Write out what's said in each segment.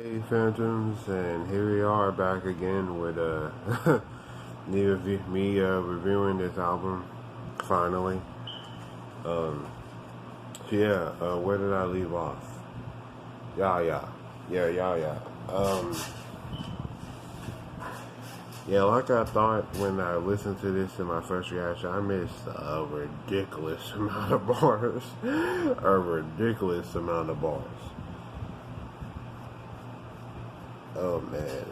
Hey Phantoms, and here we are back again with me reviewing this album finally. Um, where did I leave off? Yeah. Um, yeah, like I thought when I listened to this in my first reaction, I missed a ridiculous amount of bars, a ridiculous amount of bars. Oh man.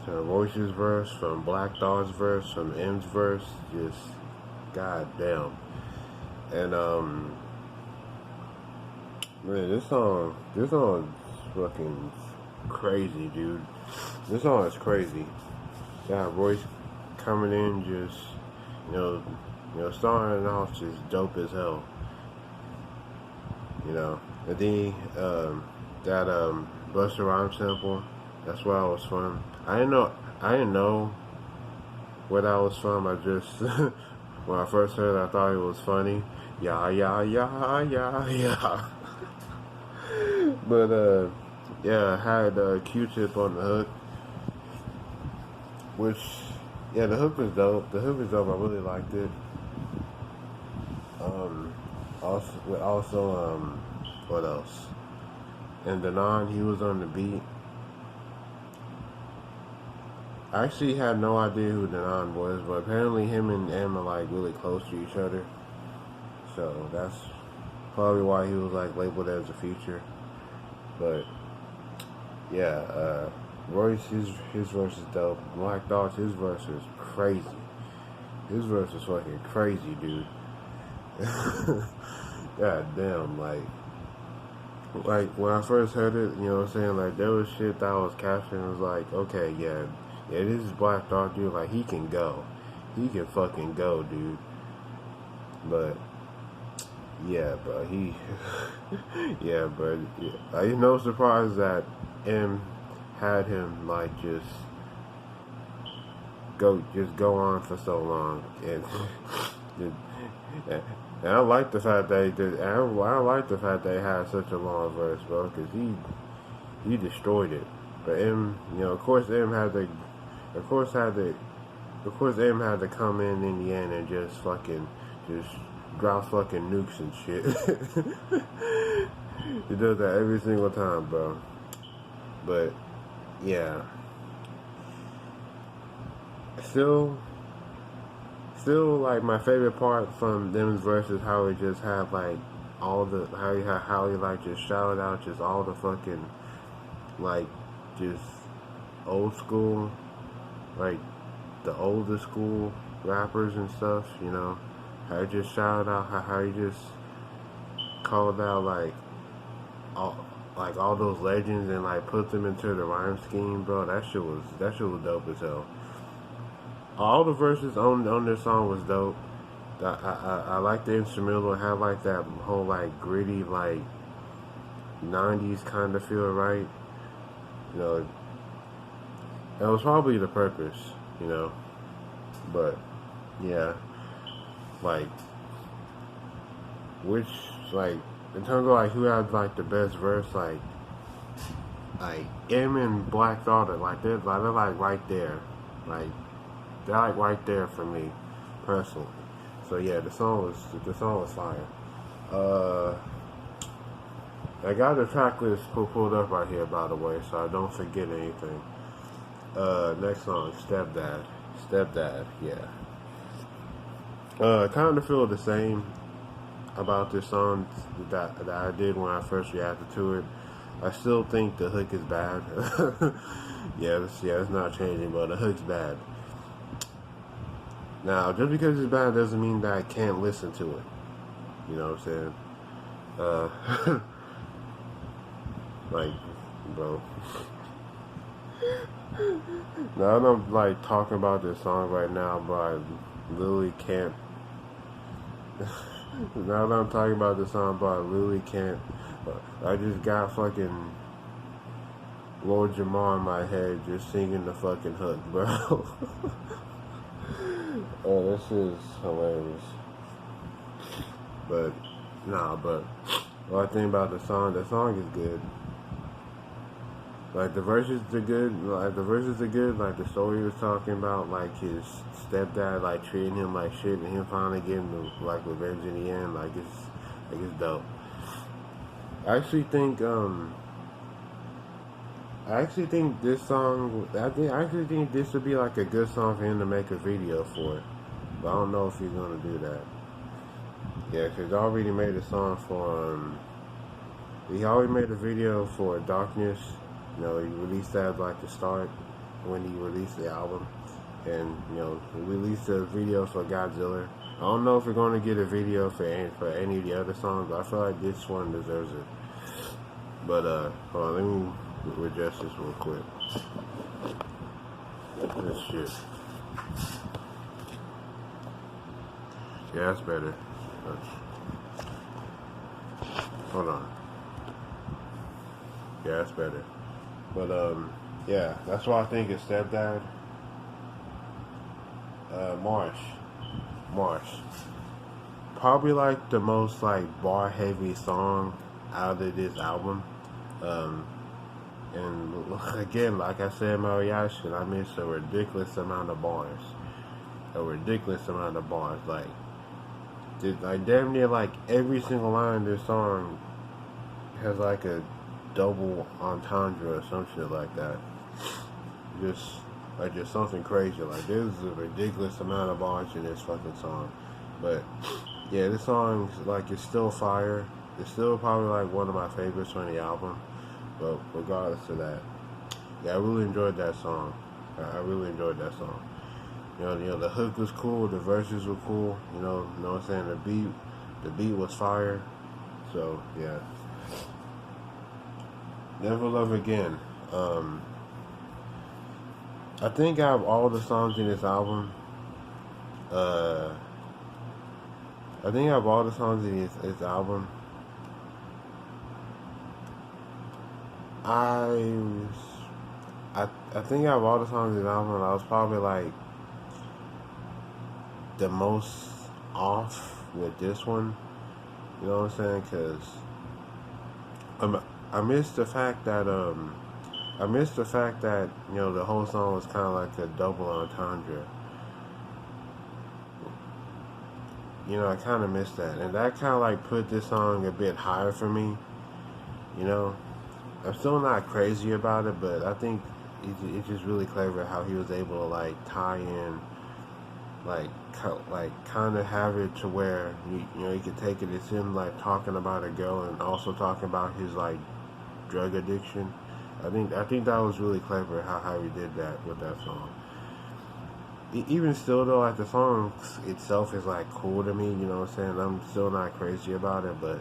From Royce's verse, from Black Thought's verse, from M's verse, just goddamn. And man, this song is fucking crazy, dude. This song is crazy. Got Royce coming in, just starting off just dope as hell. And then that Busta Rhymes sample. That's where I was from. I didn't know where that was from. I just when I first heard it, I thought it was funny. Yeah. But yeah, I had Q-Tip on the hook, which the hook was dope. The hook was dope. I really liked it. Also, what else? And Denon, he was on the beat. I actually had no idea who Denon was, but apparently him and Em are like really close to each other. So that's probably why he was like labeled as a feature. But yeah, Royce, his verse is dope. Black Thoughts, his verse is crazy. His verse is fucking crazy, dude. God damn, like when I first heard it, you know what I'm saying, like there was shit that I was capturing. It was like, okay, yeah, this is Black Thought, dude. Like he can go, he can fucking go, dude. But yeah, bro, Like, no surprise that M had him like just go on for so long, and and I like the fact that he did. I like the fact that he had such a long verse, bro, because he destroyed it. But M, of course, M had to come in the end and just drop fucking nukes and shit. He does that every single time, bro. But yeah, still like my favorite part from them's verses, how he just have like how he like just shouted out just all the fucking like just old school, like the older school rappers and stuff, how he just shouted out how he just called out like all those legends and like put them into the rhyme scheme, bro. That shit was dope as hell. All the verses on this song was dope. I like the instrumental. It had like that whole like gritty like 90s kind of feel, right? That was probably the purpose, But yeah, like which like in terms of like who had like the best verse, like M and Black Thought are like they're like right there, like. They're like right there for me, personally. So yeah, the song was fire. I got the track list pulled up right here, by the way, so I don't forget anything. Next song, Stepdad, yeah. Kind of feel the same about this song that I did when I first reacted to it. I still think the hook is bad. It's not changing, but the hook's bad. Now, just because it's bad doesn't mean that I can't listen to it. You know what I'm saying? Like, bro. Now that I'm like talking about this song right now, but I literally can't. Now that I'm talking about this song, but I literally can't. I just got fucking Lord Jamar in my head just singing the fucking hook, bro. Oh, this is hilarious. But what I think about the song is good. Like the verses are good. Like the verses are good. Like the story was talking about, like his stepdad like treating him like shit, and him finally getting like revenge in the end. Like it's dope. I actually think I actually think this song. I actually think this would be like a good song for him to make a video for. But I don't know if he's gonna do that. Yeah, cause he already made a song for he already made a video for Darkness. You know, he released that like the start when he released the album, and you know, he released a video for Godzilla. I don't know if we're gonna get a video for any of the other songs, but I feel like this one deserves it. But hold on, let me adjust this real quick. This shit. Yeah, that's better. Hold on. Yeah, that's better. But yeah, that's why I think it's Stepdad. Marsh. Probably like the most like bar heavy song out of this album. And again, like I said in my reaction, I missed a ridiculous amount of bars. Like damn near like every single line in this song has like a double entendre or some shit like that. Just something crazy. Like there's a ridiculous amount of bars in this fucking song. But yeah, this song like it's still fire. It's still probably like one of my favorites on the album. But regardless of that, yeah, I really enjoyed that song. I really enjoyed that song. You know, the hook was cool, the verses were cool. You know what I'm saying? The beat was fire. So yeah. Never Love Again. I think out of all the songs in this album, I think out of all the songs in this album, I think out of all the songs in the album, I was probably like the most off with this one. You know what I'm saying? Cause I missed the fact that you know the whole song was kind of like a double entendre. You know, I kind of missed that, and that kind of like put this song a bit higher for me. You know, I'm still not crazy about it, but I think it's just really clever how he was able to like tie in, like kind of have it to where you know you could take it. It's him like talking about a girl and also talking about his like drug addiction. I think that was really clever how he did that with that song. Even still though, like the song itself is like cool to me. You know what I'm saying? I'm still not crazy about it, but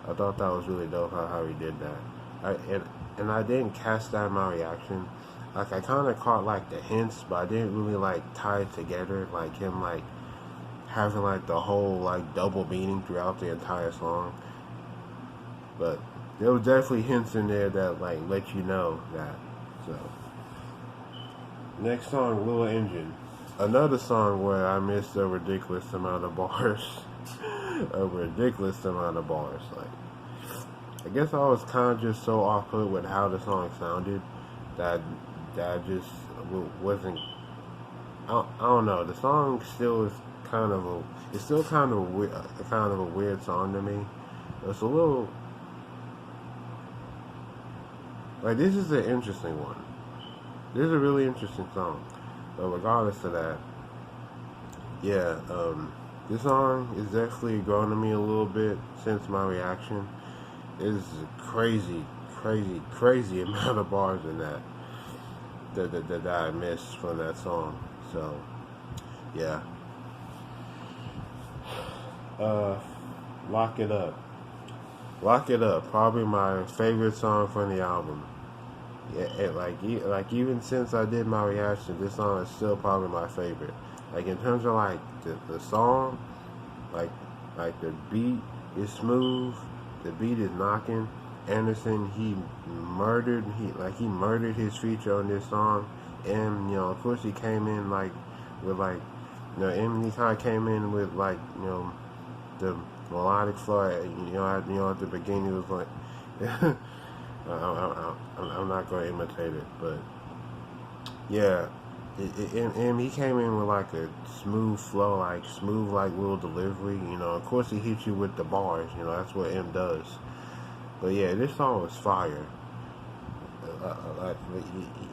I thought that was really dope how he did that. And I didn't catch that in my reaction. Like I kind of caught like the hints, but I didn't really like tie it together. Like him like having like the whole like double meaning throughout the entire song. But there was definitely hints in there that like let you know that. So next song, Little Engine. Another song where I missed a ridiculous amount of bars. A ridiculous amount of bars. Like I guess I was kind of just so off put with how the song sounded that I just wasn't. I don't know. The song still is kind of a weird song to me. It's a little like this is an interesting one. This is a really interesting song. But regardless of that, yeah, this song is definitely grown to me a little bit since my reaction. It's a crazy amount of bars in that I missed from that song. So, yeah. Lock It Up. Lock It Up. Probably my favorite song from the album. Yeah, like even since I did my reaction, this song is still probably my favorite. Like in terms of like the song, like the beat is smooth, the beat is knocking. Anderson he murdered his feature on this song, and you know of course he came in like with like you know and he kind of came in with like you know the melodic flow. You know at the beginning it was like. I'm not gonna imitate it, but yeah, and he came in with like a smooth flow, like smooth, like little delivery. You know, of course he hits you with the bars. You know, that's what M does. But yeah, this song was fire. Like,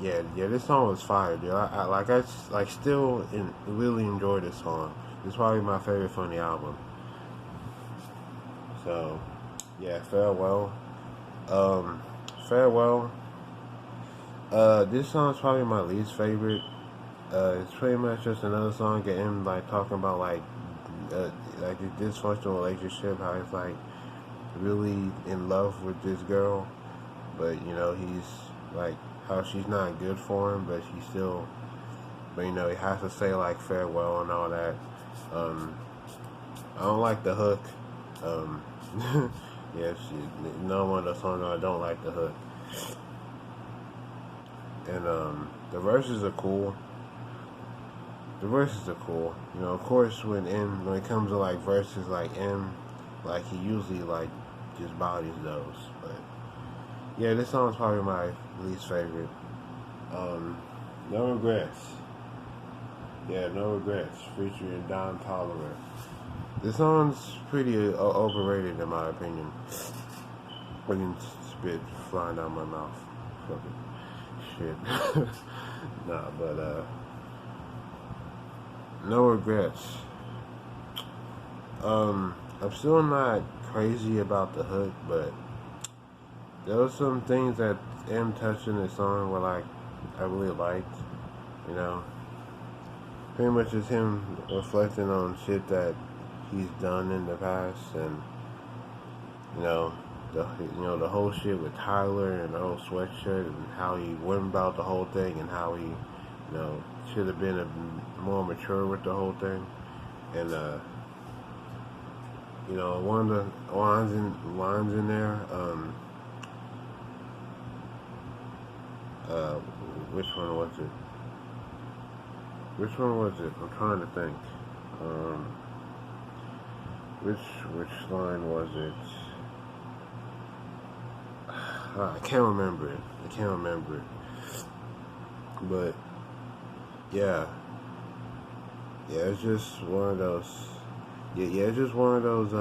yeah, this song was fire, dude. I still really enjoy this song. It's probably my favorite from the album. So, yeah, farewell. Um, farewell. This song's probably my least favorite. It's pretty much just another song of him like talking about like a dysfunctional relationship, how he's like really in love with this girl, but you know he's like how she's not good for him, but he still, but you know he has to say like farewell and all that. Um, I don't like the hook. Um, yeah, no one of the songs I don't like the hook, and the verses are cool. The verses are cool. You know, of course, when it comes to like verses like M, like he usually like just bodies those. But yeah, this song's probably my least favorite. No Regrets. Yeah, No Regrets, featuring Don Tolliver. This song's pretty overrated in my opinion. I can spit flying out my mouth. Fucking shit. Nah, but No Regrets. I'm still not crazy about the hook, but there were some things that M touched in the song where like I really liked. You know, pretty much just him reflecting on shit that he's done in the past, and you know the whole shit with Tyler and the whole sweatshirt and how he went about the whole thing and how he should have been more mature with the whole thing, and one of the lines in there, which one was it? Which one was it? I'm trying to think. Which line was it? I can't remember it. But yeah, it's just one of those. Yeah, it's just one of those.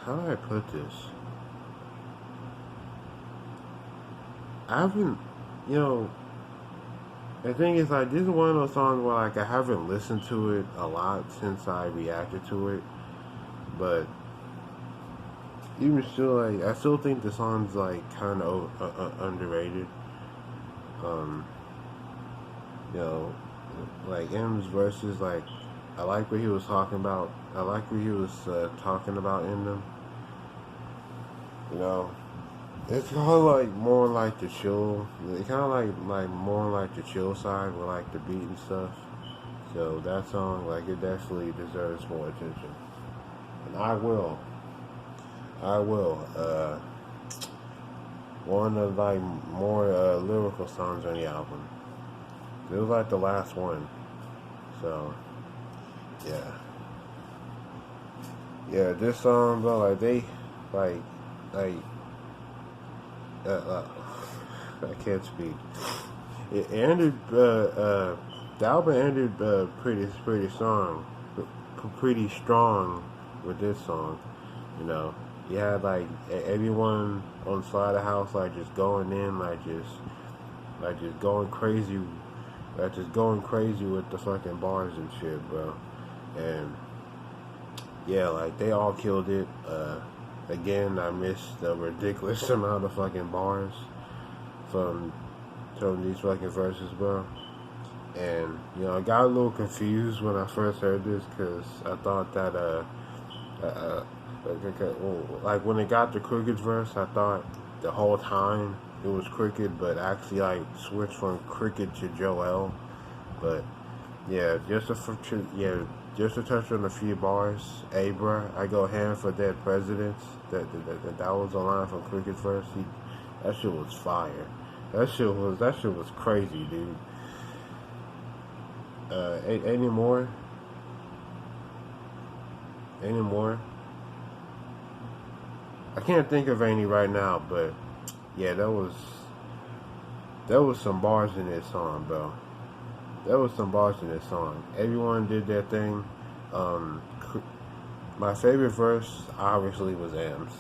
How do I put this? I haven't, the thing is, like, this is one of those songs where, like, I haven't listened to it a lot since I reacted to it, but even still, like, I still think the song's, like, kind of underrated. Um, like, M's verses, like, I like what he was talking about. I like what he was talking about in them. It's kind of like more like the chill. It's kind of like more like the chill side with like the beat and stuff. So that song, like, it definitely deserves more attention. And I will. One of like more lyrical songs on the album. It was like the last one. So yeah. This song, bro, like they, like. I can't speak. It ended. The album ended pretty strong with this song. You had like everyone on the side of the house like just going in, like just going crazy, with the fucking bars and shit, bro. And yeah, like they all killed it. Again, I missed the ridiculous amount of fucking bars from these fucking verses, bro. And, I got a little confused when I first heard this because I thought that, like when it got to Crooked's verse, I thought the whole time it was Crooked, but actually, like, switched from Crooked to Joel. But, yeah, just to touch on a few bars, hey, bro, I go ham for dead presidents. That was a line from Cricket's verse. That shit was fire. That shit was crazy, dude. Any more? can't think of any right now, but yeah, there was some bars in this song, bro. There was some bars in this song. Everyone did their thing. My favorite verse obviously was M's.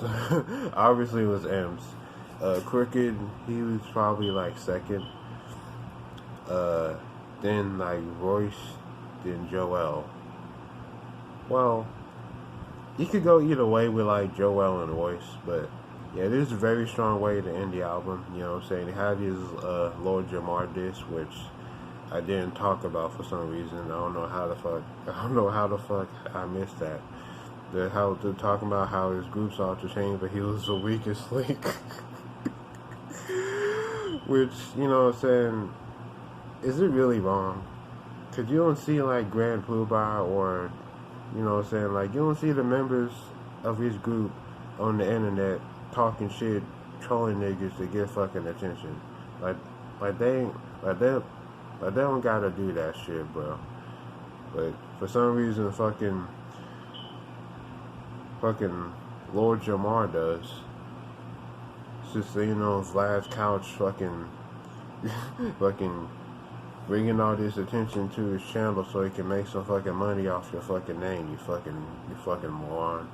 Obviously was M's. Crooked, he was probably like second. Then like Royce, then Joel. Well, you could go either way with like Joel and Royce, but yeah, this is a very strong way to end the album. You know what I'm saying? They had his Lord Jamar diss, which I didn't talk about for some reason. I don't know how the fuck I missed that. They're talking about how his group's off the chain, but he was the weakest link. Which, you know what I'm saying, is it really wrong? Cause you don't see like Grand Poobah or, you know what I'm saying, like you don't see the members of his group on the internet talking shit, trolling niggas to get fucking attention. Like they don't gotta do that shit, bro. But for some reason, fucking Lord Jamar does. It's just, you know, Vlad's couch fucking bringing all this attention to his channel so he can make some fucking money off your fucking name, you fucking moron.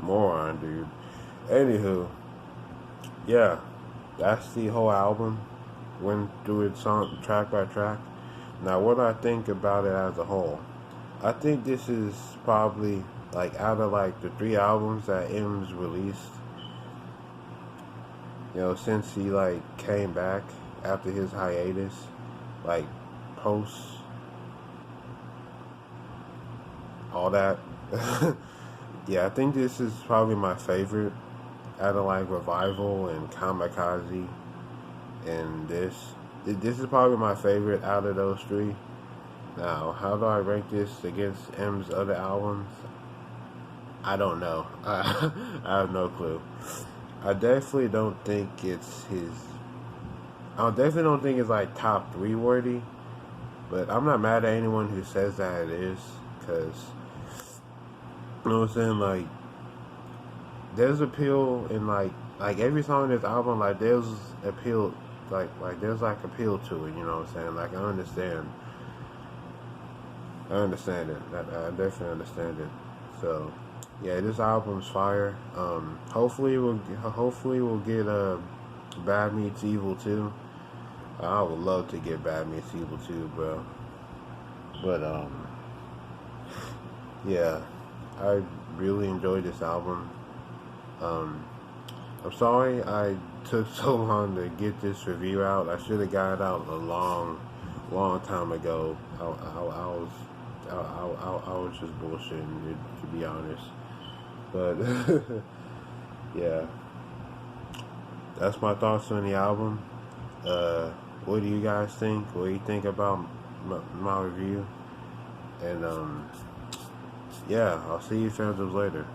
Moron, dude. Anywho, yeah, that's the whole album. Went through it song track by track. Now, what I think about it as a whole, I think this is probably like out of like the 3 albums that M's released, you know, since he like came back after his hiatus, like post all that. Yeah, I think this is probably my favorite out of like Revival and Kamikaze, and this is probably my favorite out of those 3. Now, how do I rank this against M's other albums? I don't know. I have no clue. I definitely don't think it's like top 3 worthy, but I'm not mad at anyone who says that it is, because, you know what I'm saying, like, there's appeal in like every song in this album, like there's appeal, like there's like appeal to it, you know what I'm saying? Like I understand it. I definitely understand it. So yeah, this album's fire. Hopefully we'll get Bad Meets Evil 2. I would love to get Bad Meets Evil 2, bro. But yeah, I really enjoyed this album. I'm sorry I took so long to get this review out. I should have got it out a long time ago. I was just bullshitting, to be honest. But yeah, that's my thoughts on the album. What do you guys think? What do you think about my review? And yeah, I'll see you fans later.